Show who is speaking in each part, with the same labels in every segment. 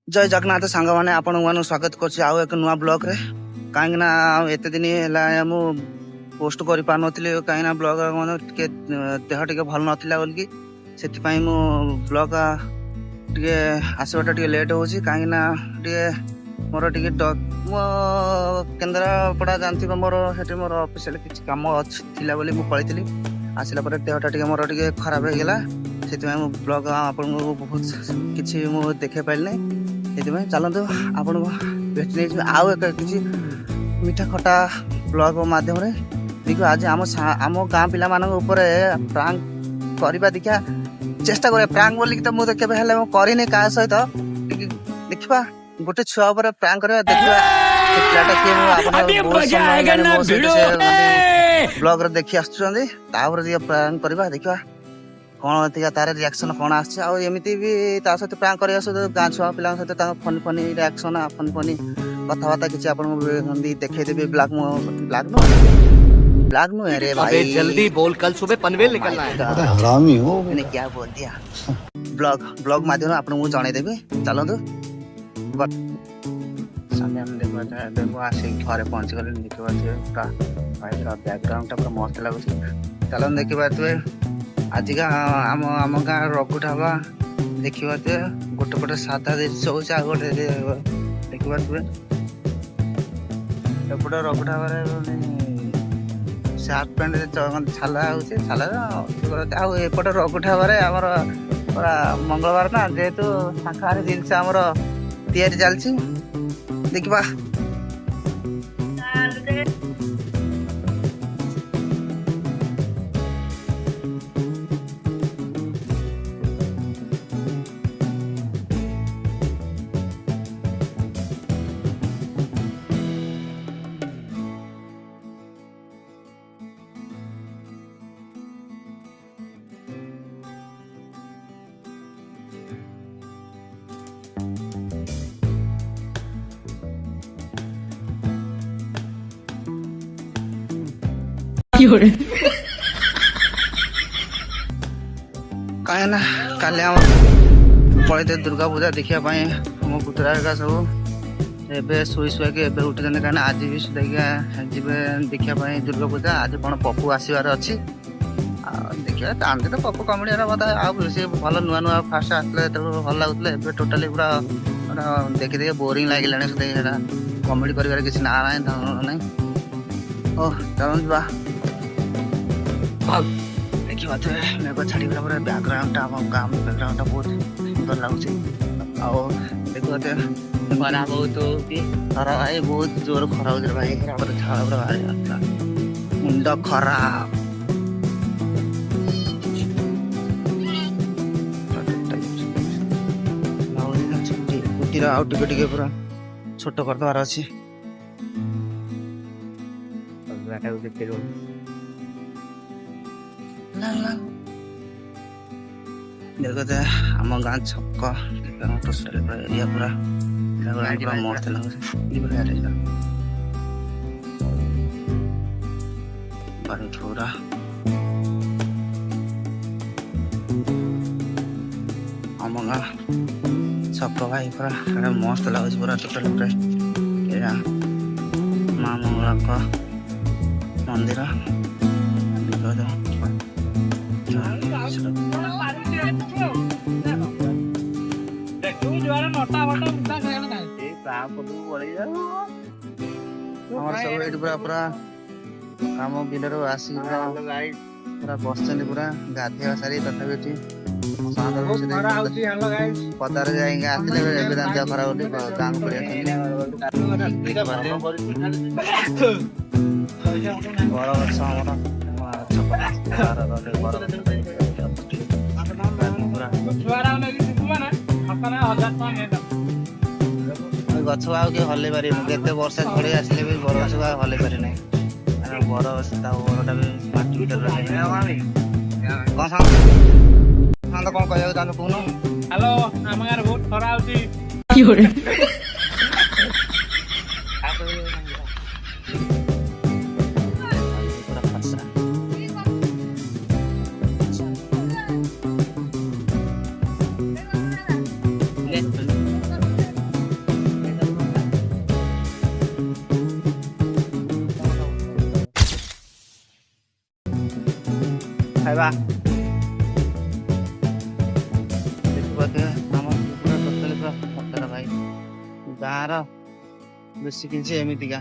Speaker 1: जय जगन्नाथ सांग मैंने आपण मान स्वागत कर आउ एक नुआ ब्लॉग रे कहीं एत दिन है मु पोस्ट कर पार नी कहीं ब्लॉग मान देह टे भल नाला बोल से मु ब्लॉग टे आसवाटा टे लेट हो कहीं मोर टे मो केन्द्रापड़ा जानते मोर से मोर ऑफिशियल किसी कम अच्छी बोली मुझे पलि आसला देहटा टे मोर टे खराब हो गला से ब्लॉग आपन बहुत किसी मुझे देखे पारे से चलतु आपन भेट नहीं आउ एक किसी मीठा खटा ब्लॉग माध्यम देखिए आज आम गाँ पिला प्रांक करवा देखा चेष्टा कर प्रांक बोलिक तो मुझे केवे करनी क्या सहित देखा गोटे छुआ प्रांक कर ब्लॉग देखी आसपर प्रांक करवा देखा कौन तार रिएक्शन कौन आमती भी सहित प्रांक कर गाँ छुआ पिला सहित funny funny reaction funny funny कथबार्ता किसी आपको देखेदेवी ब्लॉग नु अरे भाई
Speaker 2: जल्दी बोल, कल सुबह पनवेल निकलना है।
Speaker 1: हरामी हो मैंने क्या बोल दिया। ब्लॉग माध्यम आप जनईदेवी चलतु देखो आसिक घरे पहुंची गले देखिए पूरा बैकग्राउंड पूरा मस्त लगुच चलन देखिए आजिका आम गाँ रघु ढाबा देखिए गोटे पटे सादा दृश्य हो गोटे देखिए एपटे रघु ढाबा सार्ट पैंट छाला होपटे रघु ढाबा आमर पूरा मंगलवार ना जेहेतु शाकाहारी जिनस आमर तैयारी चलती देखा कहीं ना काले पलते दुर्गा पूजा देखापी मो पुतरा का सब एवं शुई शुआक उठी कहीं आज भी सुधा जी देखापी दुर्गा पूजा आज कौन पप्पू आसबार अच्छी देखिए जानते तो पप्पू कमेडी मत आए भल नुआ नुआ फास्ट आसते भल लगुले टोटाली पूरा देखी देखिए बोरिंग लगे सुधा कमेडी कर किसी ना ना ओ चल देखिए मेघ छाड़ी बैकग्राउंड गाँव बैकग्राउंड बहुत सुंदर लगुच देखिए खरा बहुत खरा भाई बहुत जोर खरा हो भाई झाड़ बाहर मुंड खराब कुटीर टे पूरा छोट करदेवार अच्छी देखते आम गाँ छक एरिया पूरा मस्त पूरा आम गाँ छक भाई पूरा मस्त लगुच पूरा टोटाल पूरा माँ मंगला मंदिर पूरा कम बिल आसिक पूरा बस पूरा गाधे सारी तथापि पदार जाए खराब गाँव गछ आउ कि हल्ले पारे वर्षा झड़ी आसले भी बरगछ हल्ले पारे ना बरगछ बरटा भी माटी भर कौन सात कौन कह कहून
Speaker 3: हेलो आम गाँव बहुत खरा हो
Speaker 1: ଖାଇବା ଦେଖିପାରୁଥିବେ ଆମ ପୁରା ଟୋଟାଲି ପୁରା ଫଟୋ ଭାଇ ଗାଁର ବେଶୀ କିଛି ଏମିତିକା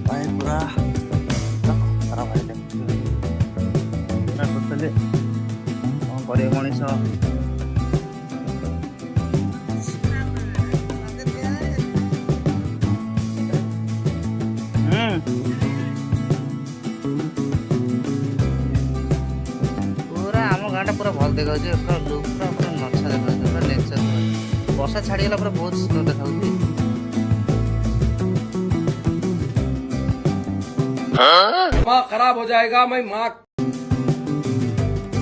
Speaker 1: ଭାଇ ପୁରା ଖରାପ ଭାଇ ପୁରା ଟୋଟାଲି କଣ କରିବ ମଣିଷ ପୁରା ଆମ ଗାଁଟା ପୁରା ଭଲ ଦେଖାଉଛି ପୁରା ଲୁକ୍ ପୁରା ପୁରା ନଛା ଦେଖାଉଛି ପୁରା ନେଚର ବର୍ଷା ଛାଡ଼ିଗଲା ପୁରା ବହୁତ ସୁନ୍ଦର ଦେଖାଉଛି
Speaker 2: दिमाग खराब हो जाएगा मैं माँ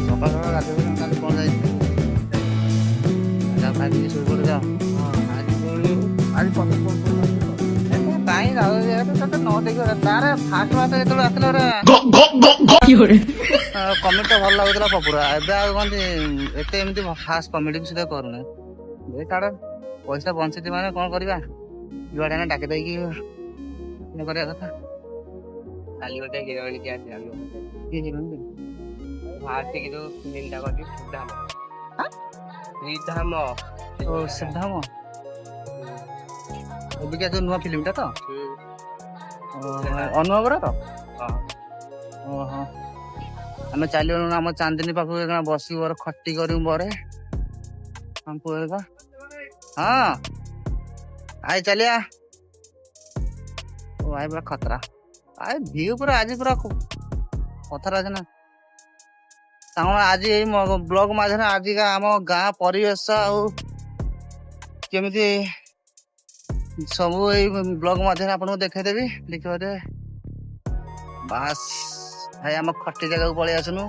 Speaker 1: ସକାଳ ସକାଳ ଗାଧୋଇ କାଲି କ'ଣ ଯାଇଥିଲି ଖାଇକି ଶୋଇପଡ଼ି ଯାଅ ଆଜି କାହିଁ ତତେ ନ ଦେଖିବ ତାର ଫାଷ୍ଟ ମାସ ଯେତେବେଳେ ଆସିଲା ଗୋଟେ କମେଡିଟା ଭଲ ଲାଗୁଥିଲା ପପୁରା ଏବେ ଆଉ କହନ୍ତି ଏତେ ଏମିତି ଫାଷ୍ଟ କମେଡି ବି ସୁଦ୍ଧା କରୁନି ଏ ତାର ପଇସା ବଞ୍ଚିଛି ମାନେ କ'ଣ କରିବା ଯୁଆଡ଼େ ଆମେ ଡାକି ଦେଇକି କରିବା କଥା
Speaker 2: काली होता है गिरवानी क्या ध्यान
Speaker 1: କିଏ ଯିବନି
Speaker 2: हाथ से जो निंदा करती सिद्धाम सिद्धाम
Speaker 1: ଓ ସିଦ୍ଧାମ ଅବିକା ଯୋଉ ନୂଆ ଫିଲ୍ମଟା ତ ଅନୁଭବର ତ ଓହୋ ଆମେ ଚାଲିଗଲୁ ଆମ ଚାନ୍ଦିନୀ ପାଖକୁ ଏକା ବସିକି ବର ଖଟି କରିବୁ ବରେ ଆମକୁ ଏକା ହଁ ଆଇ ଚାଲିଆ ଓ ଭାଇ ପୁରା ଖତରା ଆଇ ଭିଉ ପୁରା ଆଜି ପୁରା କଥାରେ ଅଛି ନା ସାଙ୍ଗ ଆଜି ଏଇ ବ୍ଲଗ ମାଧ୍ୟମରେ ଆଜିକା ଆମ ଗାଁ ପରିବେଶ ଆଉ କେମିତି ସବୁ ଏଇ ବ୍ଲଗ ମାଧ୍ୟମରେ ଆପଣଙ୍କୁ ଦେଖେଇଦେବି ଦେଖିବାରେ ବାସ୍ ଭାଇ ଆମ ଖଟି ଜାଗାକୁ ପଳେଇ ଆସୁନୁ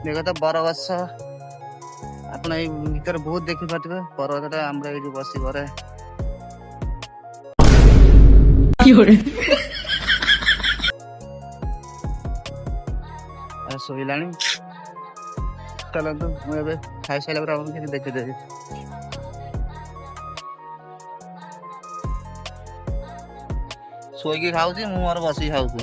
Speaker 1: ଦେଖ ତ ବରଗଛ ଆପଣ ଏଇ ଭିତରେ ବହୁତ ଦେଖିପାରୁଥିବେ ବରଗଛଟା ଆମର ଏଇଠି ବସି ଘରେ ଶୋଇଲାଣି ଚାଲନ୍ତୁ ମୁଁ ଏବେ ଖାଇସାରିଲା ପରେ ଆପଣଙ୍କୁ କିଛି ଦେଖିଦେବି ଶୋଇକି ଖାଉଛି ମୁଁ ମୋର ବସିକି ଖାଉଛି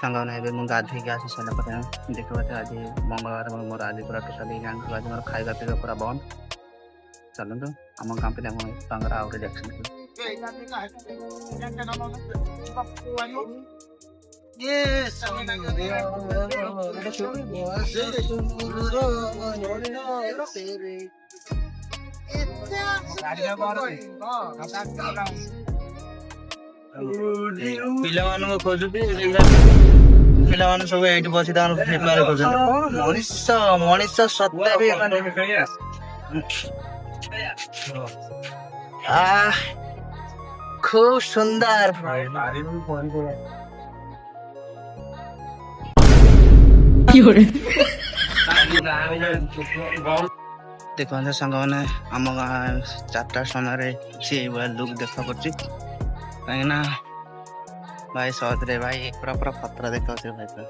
Speaker 1: ସାଙ୍ଗମାନେ ଏବେ ମୁଁ ଗାଧେଇକି ଆସି ସାରିଲା ପରେ ଦେଖିବାରେ ଆଜି ମଙ୍ଗଳବାର ମୋର ଆଜି ପୁରା ଟୋଟାଲି ଗାଁକୁ ଆଜି ମୋର ଖାଇବା ପିଇବା ପୁରା ବନ୍ଦ ଚାଲନ୍ତୁ ଆମ ଗାଁ ପିଲା ମୋ ସାଙ୍ଗର ଆଉ ଗୋଟେ ରିଆକ୍ସନ୍ ପିଲାମାନଙ୍କୁ ଖୋଜୁଛି ପିଲାମାନେ ସବୁ ଏଇଠି ବସି ତାଙ୍କର ପ୍ରିପେୟାର କରୁଛନ୍ତି ମଣିଷ ସତ୍ୟ ବି খুব সুন্দর ଦେଖନ୍ତୁ ସାଙ୍ଗମାନେ ଆମ ଗାଁ 4ଟା ସମୟରେ କିଛି ଏଇଭଳିଆ ଲୁକ୍ ଦେଖା ପଡୁଛି କାହିଁକି ନା ଭାଇ ସହଜରେ ଭାଇ ପୁରା ପୁରା ପତ୍ର ଦେଖାଉଛି ଭାଇ ପୁରା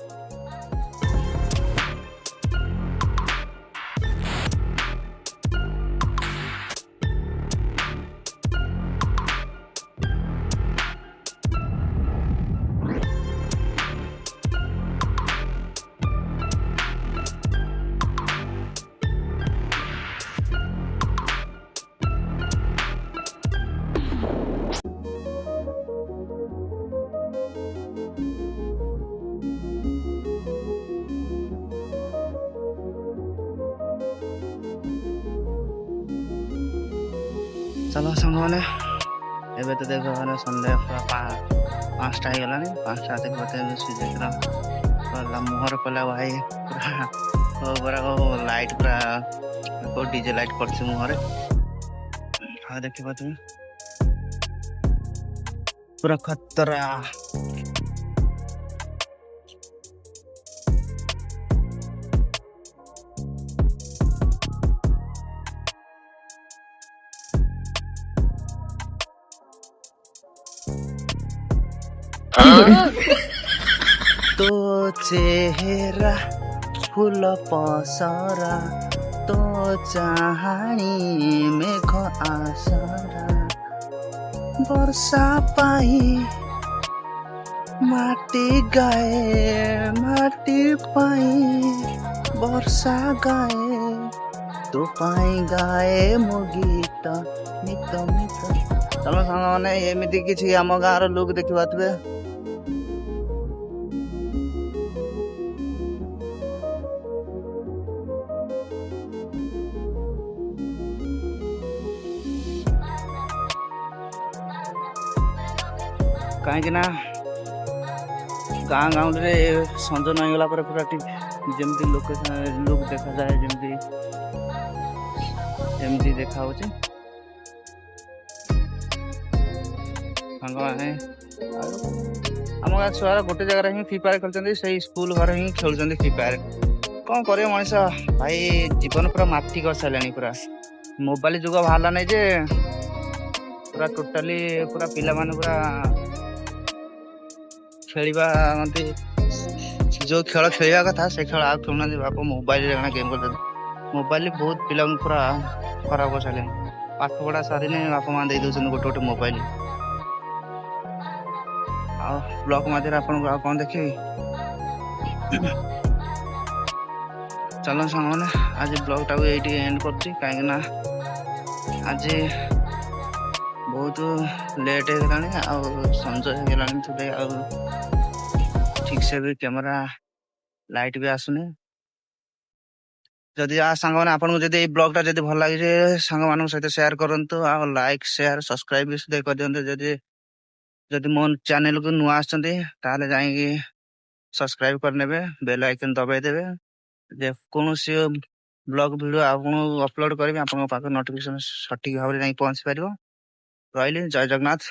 Speaker 1: चलो सामने एबे तो देखो मैंने सन्डे पूरा 5टा हो गलानी 5टा देखो सुई मुहर पला भाई पूरा पूरा लाइट पूरा डीजे लाइट पड़ছে मुहरे हाँ देखिए तुम पूरा खतरा तो चेहरा फूल पसरा तो चाहानी मेघ आसरा वर्षा पाई माटी गाए माटी पाई वर्षा गाए तो पाई गाए मो गीत मित मित चलो सांग मैंने एमती किसी आम गाँव लोक देखा थे कहीं गाँ गाँव में संज नईगला पूरा जमती लोक देखा जाए जमती देखा आम गाँव छुआ गोटे जगह हिं फ्री फायर खेलते से स्कूल घर हिं खेलुं फ्री फायर कौन कर मनीष भाई जीवन पूरा माटी कर सारे पूरा मोबाइल जुग बाहर नहीं जे पूरा टोटाली पूरा पिला माने पूरा खेलिबा जो खेल खेलिया कथा से खेल आ खेलुना बाप मोबाइल गेम करते मोबाइल बहुत पिला पूरा खराब कर सारे पाठ पढ़ा सारी बापा माँ दे दौरान गोटे गोटे मोबाइल ब्लॉग मध्य आप कौन देखिए चलो सांग मैंने आज ब्लॉग टाक ये एंड कर कहीं आज बहुत लेट हो संज हो ठीक से भी कैमरा लाइट भी आसुनी जदि सांग मैंने आपको जब ब्लॉगटा जब भल लगे सांग मान सहित शेयर करंतु लाइक शेयर सब्सक्राइब भी कर दियंतु जदि मो चैनल को नुआ आसते जाइए सब्सक्राइब करने बेल आइकन दबाई देवे जे कौन ब्लॉग वीडियो आपको अपलोड करेंगे आप नोटिफिकेशन सठिक भाव में पहुंची पार रही जय जगन्नाथ।